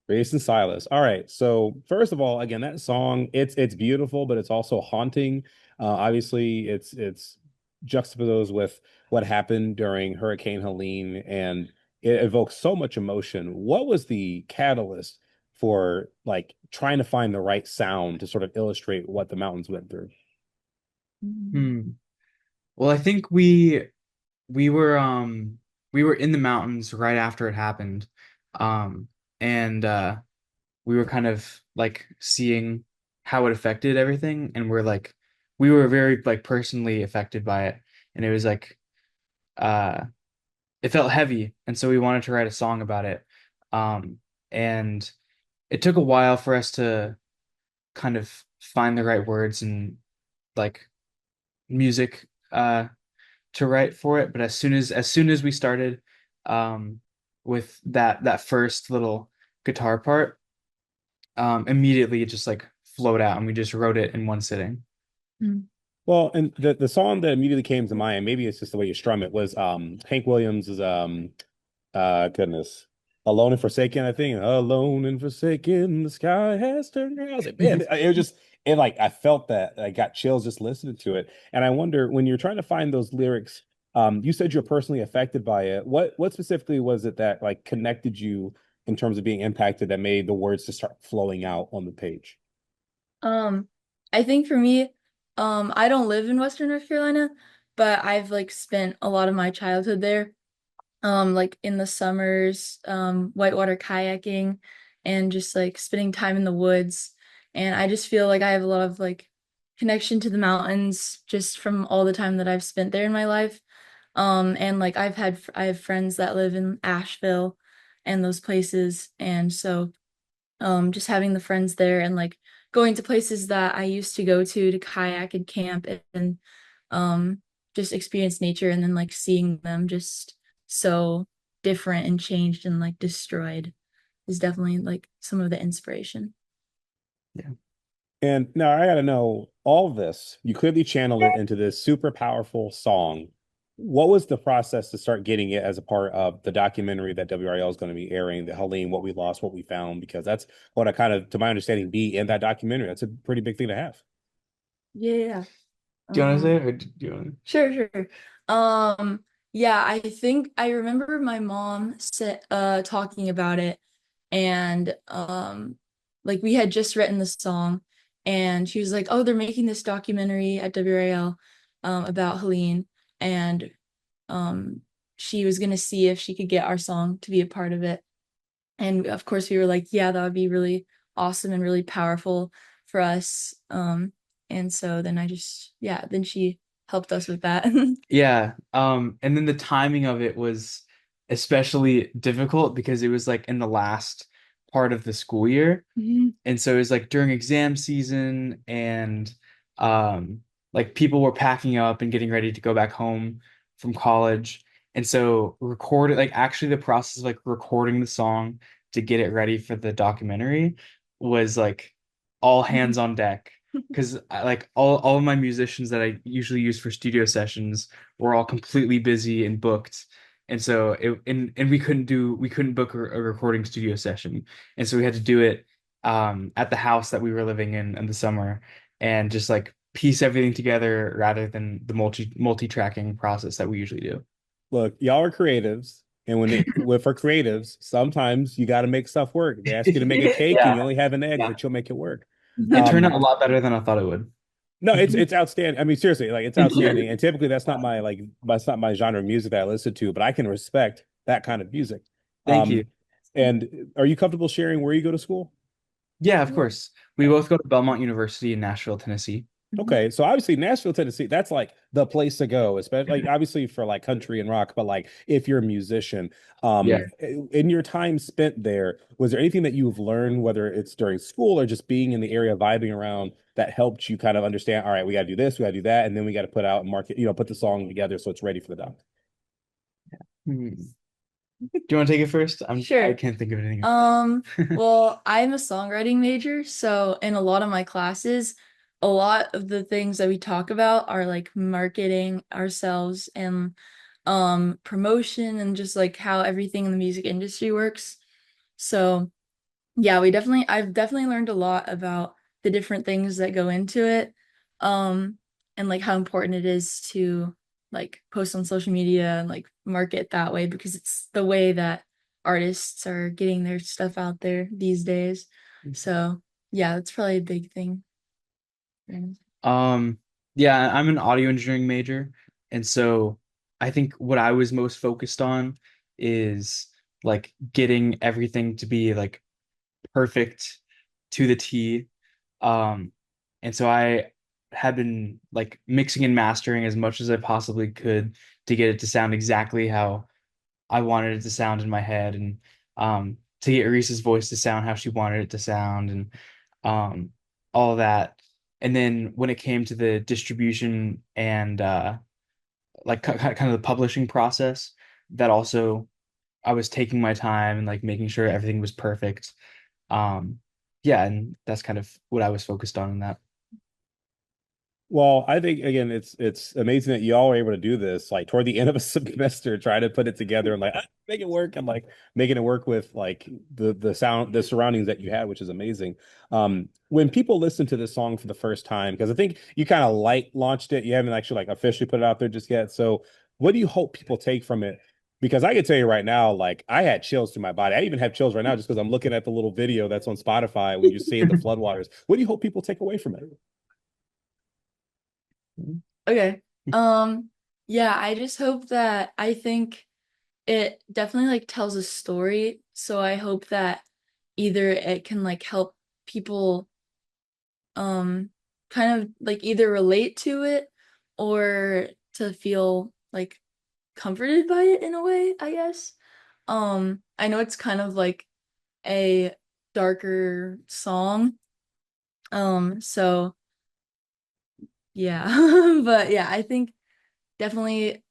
Reese and Silas. All right. So first of all, again, that song, it's beautiful, but it's also haunting. Obviously, it's juxtaposed with what happened during Hurricane Helene, and it evokes so much emotion. What was the catalyst for like trying to find the right sound to sort of illustrate what the mountains went through? Hmm. Well, I think we were we were in the mountains right after it happened. Um and we were kind of like seeing how it affected everything, and we were very like personally affected by it, and it was like uh it felt heavy, and so we wanted to write a song about it. Um and it took a while for us to kind of find the right words and like music to write for it, but as soon as we started um with that first little guitar part, immediately it just like flowed out and we just wrote it in one sitting. Mm. Well, and the song that immediately came to mind, maybe it's just the way you strum it, was Hank Williams' goodness. Alone and Forsaken, I think. Alone and Forsaken, the sky has turned gray. I was like, man, it was just it like I felt that I got chills just listening to it. And I wonder when you're trying to find those lyrics, you said you're personally affected by it. What specifically was it that like connected you in terms of being impacted that made the words to start flowing out on the page? Um, I think for me, I don't live in Western North Carolina, but I've like spent a lot of my childhood there. Like in the summers, whitewater kayaking and just like spending time in the woods. And I just feel like I have a lot of like connection to the mountains just from all the time that I've spent there in my life. And like I have friends that live in Asheville and those places. And so just having the friends there and like going to places that I used to go to kayak and camp and um just experience nature and then like seeing them just so different and changed and like destroyed is definitely like some of the inspiration. Yeah. And now I gotta know all this. You clearly channeled it into this super powerful song. What was the process to start getting it as a part of the documentary that WRAL is going to be airing, the Helene, What We Lost, What We Found? Because that's what I kind of, to my understanding, be in that documentary. That's a pretty big thing to have. Yeah. Do you want to say it, Um, or do you want sure, sure. Um, yeah, I think I remember my mom said talking about it and like we had just written the song and she was like, "Oh, they're making this documentary at WRAL about Helene." And um she was gonna see if she could get our song to be a part of it. And of course we were like, yeah, that would be really awesome and really powerful for us. And so then I just yeah, then she helped us with that. Yeah. And then the timing of it was especially difficult because it was like in the last part of the school year. Mhm. And so it was like during exam season, and like people were packing up and getting ready to go back home from college. And so recorded like actually the process of like recording the song to get it ready for the documentary was like all hands on deck, because like all of my musicians that I usually use for studio sessions were all completely busy and booked. And so and we couldn't book a recording studio session. And so we had to do it at the house that we were living in the summer, and just like piece everything together rather than the multi-tracking process that we usually do. Look, y'all are creatives. And for creatives, sometimes you got to make stuff work. They ask you to make a cake and Yeah, you only have an egg, yeah. but you'll make it work. It turned out Um, a lot better than I thought it would. No, it's outstanding. I mean, seriously, like it's outstanding. And typically that's not my genre of music that I listen to, but I can respect that kind of music. Thank you. Um, and are you comfortable sharing where you go to school? Yeah, of Yeah. course. We both go to Belmont University in Nashville, Tennessee. Mhm. Okay, so obviously Nashville, Tennessee, that's like the place to go, especially like obviously for like country and rock, but like if you're a musician, Yeah. in your time spent there, was there anything that you've learned, whether it's during school or just being in the area, vibing around, that helped you kind of understand, all right, we got to do this, we got to do that, and then we got to put out and market, put the song together so it's ready for the doc. Hmm. Do you want to take it first? I Sure. can't think of anything. Well, I'm a songwriting major, so in a lot of my classes, a lot of the things that we talk about are like marketing ourselves and promotion and just like how everything in the music industry works. So Yeah, I've definitely learned a lot about the different things that go into it. Um, and like how important it is to like post on social media and like market that way because it's the way that artists are getting their stuff out there these days. So yeah, that's probably a big thing. Um, yeah, I'm an audio engineering major, and so I think what I was most focused on is like getting everything to be like perfect to the T. Um, and so I had been like mixing and mastering as much as I possibly could to get it to sound exactly how I wanted it to sound in my head, and to get Reese's voice to sound how she wanted it to sound, and um, all of that. And then when it came to the distribution and like kind of the publishing process, that also I was taking my time and like making sure everything was perfect. Um, yeah, and that's kind of what I was focused on in that. Well, I think again, it's amazing that you all were able to do this like toward the end of a semester, try to put it together and like make it work and like making it work with like the surroundings that you had, which is amazing. When people listen to this song for the first time, because I think you kind of light launched it, you haven't actually like officially put it out there just yet. So, what do you hope people take from it? Because I can tell you right now, like I had chills through my body. I even have chills right now just because I'm looking at the little video that's on Spotify when you're seeing the floodwaters. What do you hope people take away from it? Okay. Um, yeah, I just hope that I think it definitely like tells a story. So I hope that either it can like help people um kind of like either relate to it or to feel like comforted by it in a way, I guess. I know it's kind of like a darker song. So yeah. But yeah, I think definitely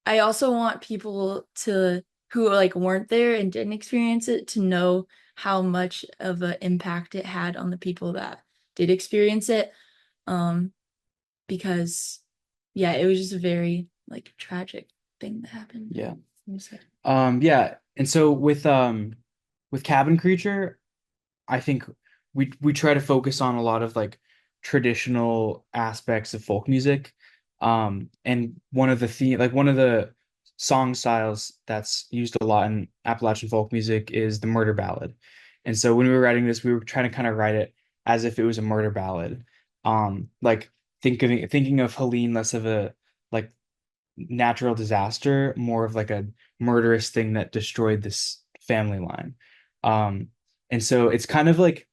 I also want people to who like weren't there and didn't experience it to know how much of an impact it had on the people that did experience it. Um, because yeah, it was just a very like tragic thing that happened. Yeah. It was sad. Yeah. And so with Cabin Creature, I think we try to focus on a lot of like traditional aspects of folk music. And one of the song styles that's used a lot in Appalachian folk music is the murder ballad. And so when we were writing this, we were trying to kind of write it as if it was a murder ballad. Like thinking of Helene less of a like natural disaster, more of like a murderous thing that destroyed this family line. Um, and so it's kind of like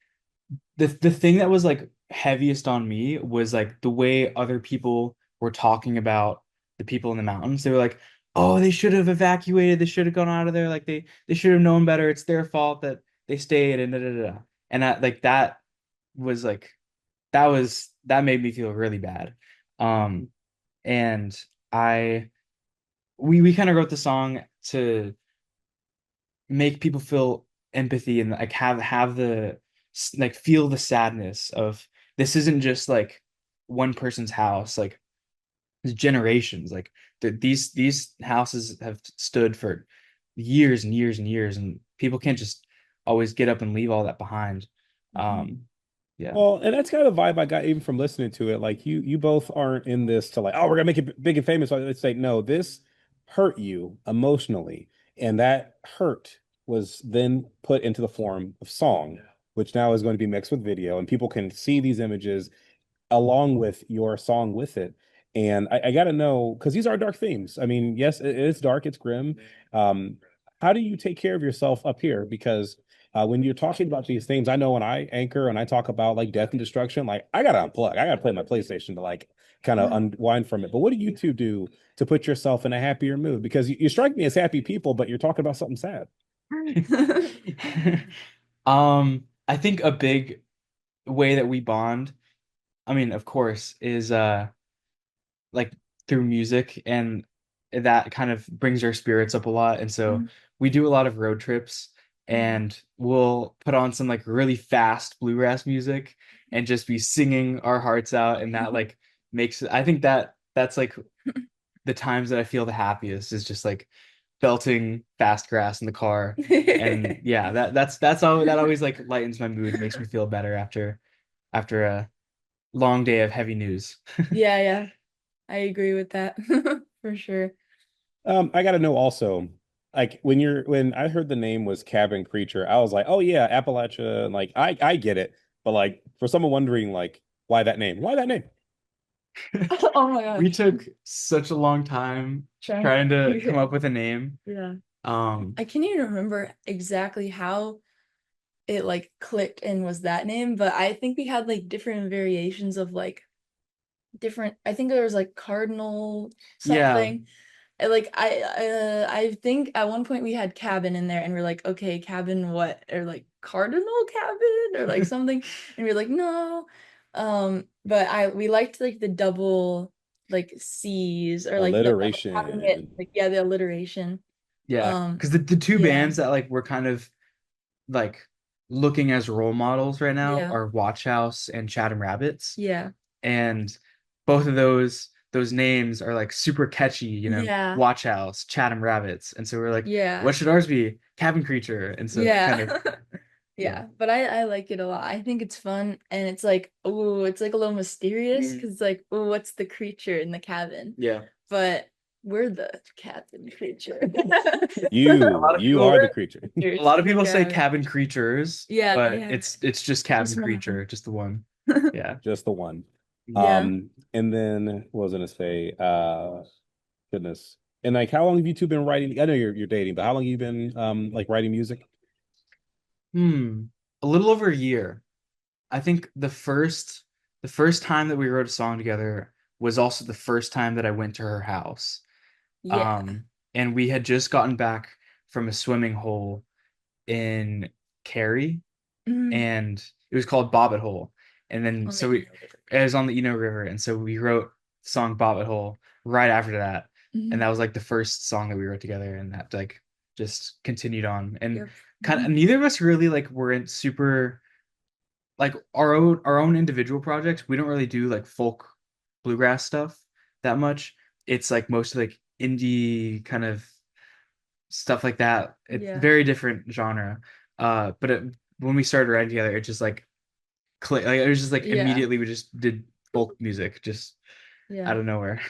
the thing that was like heaviest on me was like the way other people were talking about the people in the mountains. They were like, "Oh, they should have evacuated. They should have gone out of there. Like they should have known better. It's their fault that they stayed." And da, da, da. And that was like that made me feel really bad. Um, and I we kind of wrote the song to make people feel empathy and like have the like feel the sadness of this isn't just like one person's house, like it's generations, like these houses have stood for years and years and years, and people can't just always get up and leave all that behind. um yeah. Well, and that's kind of the vibe I got even from listening to it. Like you both aren't in this to like, oh, we're gonna make it big and famous. So it's like, no, this hurt you emotionally, and that hurt was then put into the form of song, which now is going to be mixed with video, and people can see these images along with your song with it. And I got to know because these are dark themes. I mean, yes, it is dark, it's grim. Um, how do you take care of yourself up here? Because when you're talking about these themes, I know when I anchor and I talk about like death and destruction, like I gotta unplug. I gotta play my PlayStation to like kind of unwind from it. But what do you two do to put yourself in a happier mood? Because you strike me as happy people, but you're talking about something sad. I think a big way that we bond, I mean, of course, is like through music, and that kind of brings our spirits up a lot. And so we do a lot of road trips, and we'll put on some like really fast bluegrass music and just be singing our hearts out, and that like makes I think that's like the times that I feel the happiest is just like belting fast grass in the car. And yeah, that's all that always like lightens my mood, makes me feel better after a long day of heavy news. Yeah, yeah. I agree with that for sure. I gotta know also, like when I heard the name was Cabin Creature, I was like, oh yeah, Appalachia. Like I get it, but like for someone wondering like why that name? Why that name? Oh my We gosh. took such a long time Trying trying to to figure come it up out. with a name. Yeah. Um, I can't even remember exactly how it like clicked and was that name, but I think we had like different variations of like different, I think there was like cardinal yeah, something. And, like I think at one point we had cabin in there and we're like, okay, cabin what? Or like cardinal cabin or like something. And we're like, no. But I we liked like the double like C's or like the having it Alliteration. like yeah, the alliteration. yeah. Um Because the two yeah. bands that like we're kind of like looking as role models right now Yeah. are Watch House and Chatham Rabbits. Yeah. And both of those names are like super catchy, Yeah. Watch House, Chatham Rabbits. And so we're like, Yeah. what should ours be? Cabin Creature. And so kind of Yeah. yeah. Yeah, but I like it a lot. I think it's fun and it's like, oh, it's like a little mysterious Mm, because it's like, oh, what's the creature in the cabin? yeah. But we're the cabin creature. A lot of You people are the We're creature. a creatures lot in of the people say cabin. Cabin Creatures, Yeah, but yeah. it's just Cabin Just one. Creature, just the one. Yeah. Just the one. Yeah. And then what was I gonna say? Goodness. And like how long have you two been writing? I know you're dating, but how long have you been like writing music? Hmm. A little over a year. I think the first time that we wrote a song together was also the first time that I went to her house. Yeah. Um, and we had just gotten back from a swimming hole in Cary, Mm. and it was called Bobbit Hole. And then On so the we it was on the Eno River, and so we wrote the song Bobbit Hole right after that. And Mhm. that was like the first song that we wrote together, and that like just continued on. And Yep. kind of neither of us really like weren't super like our own individual projects. We don't really do like folk bluegrass stuff that much. It's like mostly like indie kind of stuff like that. It's Yeah. very different genre. But when we started writing together, it just like click. Like it was just like Yeah. immediately we just did folk music just Yeah. out of nowhere.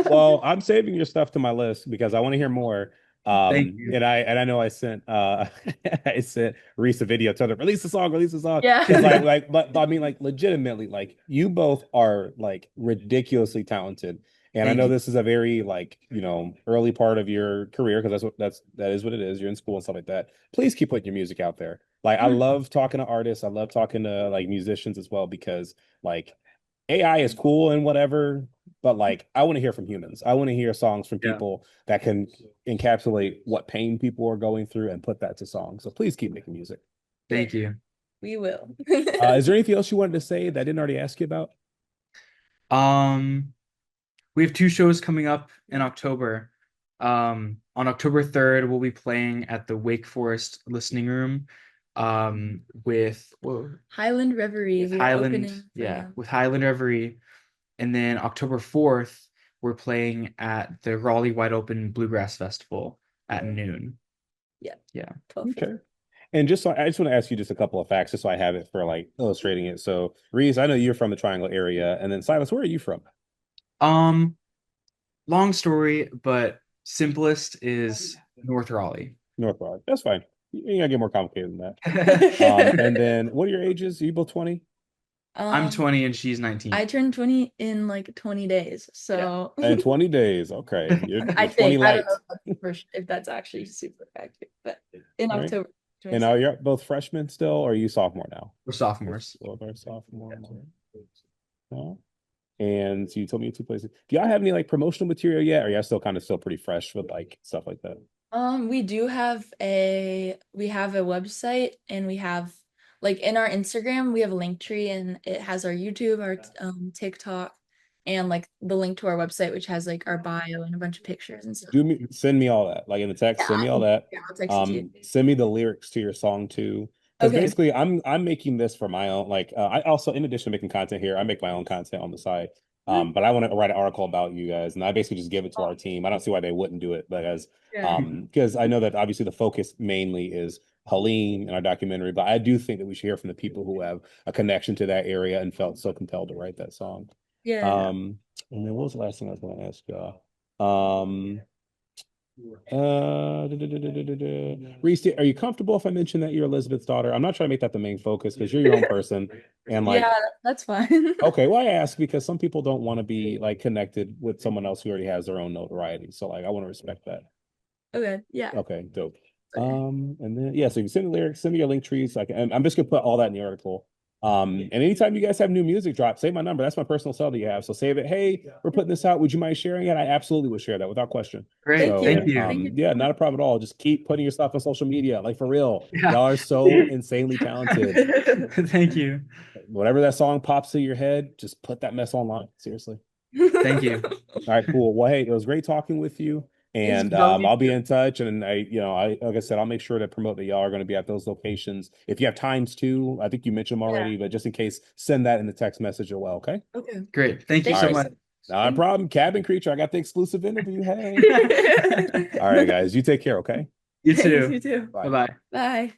Well, I'm saving your stuff to my list because I want to hear more. Thank you. And I know I sent I sent Reese a video telling her release the song. Yeah. Because but I mean like legitimately, like you both are like ridiculously talented. And I Thank know you. this is a very like, early part of your career because that is what it is. You're in school and stuff like that. Please keep putting your music out there. Like I love talking to artists. I love talking to like musicians as well because like AI is cool and whatever, but like I want to hear from humans. I want to hear songs from Yeah. people that can encapsulate what pain people are going through and put that to songs. So please keep making music. Thank you. We will. Is there anything else you wanted to say that I didn't already ask you about? Um, we have two shows coming up in October. On October 3rd, we'll be playing at the Wake Forest Listening Room, with Highland Reverie, we are opening for them. with Highland Reverie. And then October 4th, we're playing at the Raleigh Wide Open Bluegrass Festival at noon. Yeah. Yeah. 12. Okay. And I just want to ask you just a couple of facts, just so I have it for like illustrating it. So, Reese, I know you're from the Triangle area, and then Silas, where are you from? Um, Long story, but simplest is North Raleigh. North Raleigh. That's fine. You ain't gotta get more complicated than that. And then what are your ages? Are you both 20? I'm Um, 20 and she's 19. I turned 20 in like 20 days. Yeah. So And 20 days. Okay. I You're 20 think I don't light. know if that's actually super accurate, but in All right. October And are 26th. you both freshmen still, or are you sophomore now? We're sophomores. Both are sophomore. No. And so you told me two places. Do y'all have any like promotional material yet? Or y'all still pretty fresh with like stuff like that? We do have we have a website and we have like in our Instagram we have a link tree and it has our YouTube, our TikTok, and like the link to our website which has like our bio and a bunch of pictures and stuff. Send me all that. Like in the text, send me all that. Yeah, I'll text it to you. Send me the lyrics to your song too. Because Okay. basically I'm making this for my own, like I also, in addition to making content here, I make my own content on the side. But I want to write an article about you guys, and I basically just give it to our team. I don't see why they wouldn't do it, Yeah. because I know that obviously the focus mainly is Helene in our documentary, but I do think that we should hear from the people who have a connection to that area and felt so compelled to write that song. Yeah. And then what was the last thing I was going to ask y'all? Reese, are you comfortable if I mention that you're Elizabeth's daughter? I'm not trying to make that the main focus because you're your own person. And like, Yeah, that's fine. okay, well, I ask because some people don't want to be like connected with someone else who already has their own notoriety. So like, I want to respect that. Okay, yeah. Okay, dope. Okay. And then yeah, so you can send the lyrics, send me your link trees. Like, and I'm just gonna put all that in the article. And anytime you guys have new music drop, save my number. That's my personal cell that you have. So save it. Hey, we're putting this out. Would you mind sharing it? I absolutely would share that without question. Great. So, Thank you. Thank you. yeah, not a problem at all. Just keep putting your stuff on social media. Like for real. Yeah. Y'all are so insanely talented. Thank you. Whatever that song pops to your head, just put that mess online. Seriously. Thank you. All right, cool. Well, hey, it was great talking with you. And I'll be in touch. And like I said, I'll make sure to promote that y'all are going to be at those locations. If you have times too, I think you mentioned them already, but just in case, send that in the text message as well. Okay. Okay. Great. Thank you so much. Not a problem. Cabin Creature. I got the exclusive interview. Hey. All right, guys. You take care. Okay. You too. You too. Bye-bye. Bye.